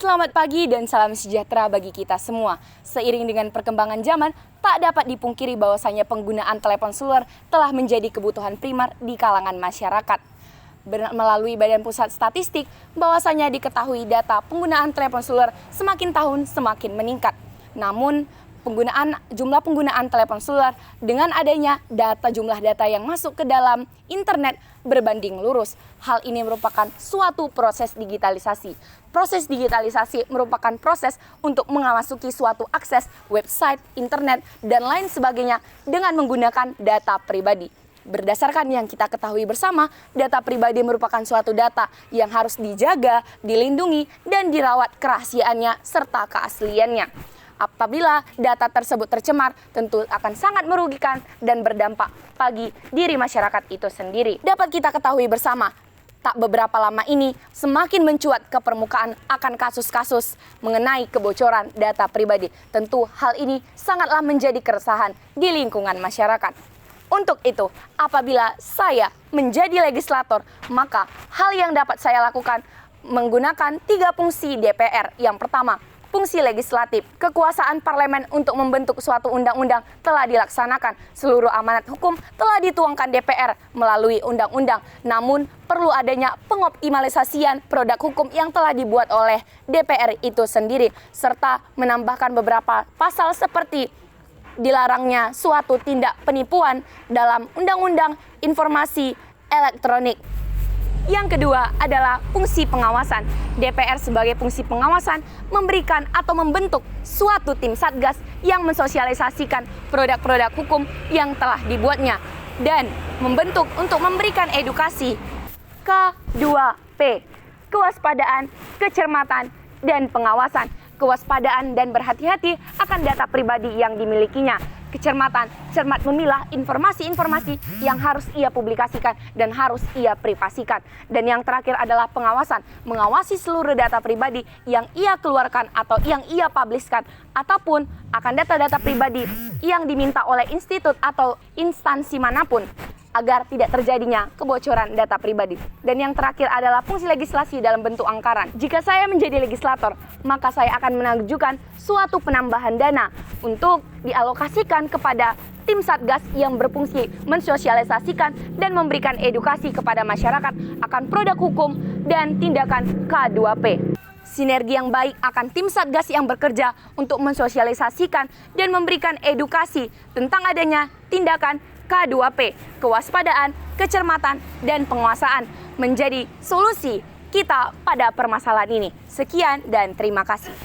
Selamat pagi dan salam sejahtera bagi kita semua. Seiring dengan perkembangan zaman, tak dapat dipungkiri bahwasanya penggunaan telepon seluler telah menjadi kebutuhan primer di kalangan masyarakat. Melalui Badan Pusat Statistik, bahwasanya diketahui data penggunaan telepon seluler semakin tahun semakin meningkat. Namun, jumlah penggunaan telepon seluler dengan adanya jumlah data yang masuk ke dalam internet berbanding lurus. Hal ini merupakan suatu proses digitalisasi. Proses digitalisasi merupakan proses untuk memasuki suatu akses website, internet, dan lain sebagainya dengan menggunakan data pribadi. Berdasarkan yang kita ketahui bersama, data pribadi merupakan suatu data yang harus dijaga, dilindungi, dan dirawat kerahasiaannya serta keasliannya. Apabila data tersebut tercemar, tentu akan sangat merugikan dan berdampak bagi diri masyarakat itu sendiri. Dapat kita ketahui bersama, tak beberapa lama ini semakin mencuat ke permukaan akan kasus-kasus mengenai kebocoran data pribadi. Tentu hal ini sangatlah menjadi keresahan di lingkungan masyarakat. Untuk itu, apabila saya menjadi legislator, maka hal yang dapat saya lakukan menggunakan 3 fungsi DPR. Yang pertama, fungsi legislatif, kekuasaan parlemen untuk membentuk suatu undang-undang telah dilaksanakan. Seluruh amanat hukum telah dituangkan DPR melalui undang-undang. Namun, perlu adanya pengoptimalisasian produk hukum yang telah dibuat oleh DPR itu sendiri, serta menambahkan beberapa pasal seperti dilarangnya suatu tindak penipuan dalam Undang-Undang Informasi Elektronik. Yang kedua adalah fungsi pengawasan. DPR sebagai fungsi pengawasan memberikan atau membentuk suatu tim satgas yang mensosialisasikan produk-produk hukum yang telah dibuatnya dan membentuk untuk memberikan edukasi. K2P, kewaspadaan, kecermatan, dan pengawasan. Kewaspadaan dan berhati-hati akan data pribadi yang dimilikinya. Kecermatan, cermat memilah informasi-informasi yang harus ia publikasikan dan harus ia privasikan. Dan yang terakhir adalah pengawasan, mengawasi seluruh data pribadi yang ia keluarkan atau yang ia publiskan, ataupun akan data-data pribadi yang diminta oleh institut atau instansi manapun, agar tidak terjadinya kebocoran data pribadi. Dan yang terakhir adalah fungsi legislasi dalam bentuk anggaran. Jika saya menjadi legislator, maka saya akan mengajukan suatu penambahan dana untuk dialokasikan kepada tim satgas yang berfungsi mensosialisasikan dan memberikan edukasi kepada masyarakat akan produk hukum dan tindakan K2P. Sinergi yang baik akan tim satgas yang bekerja untuk mensosialisasikan dan memberikan edukasi tentang adanya tindakan K2P, kewaspadaan, kecermatan, dan penguasaan menjadi solusi kita pada permasalahan ini. Sekian dan terima kasih.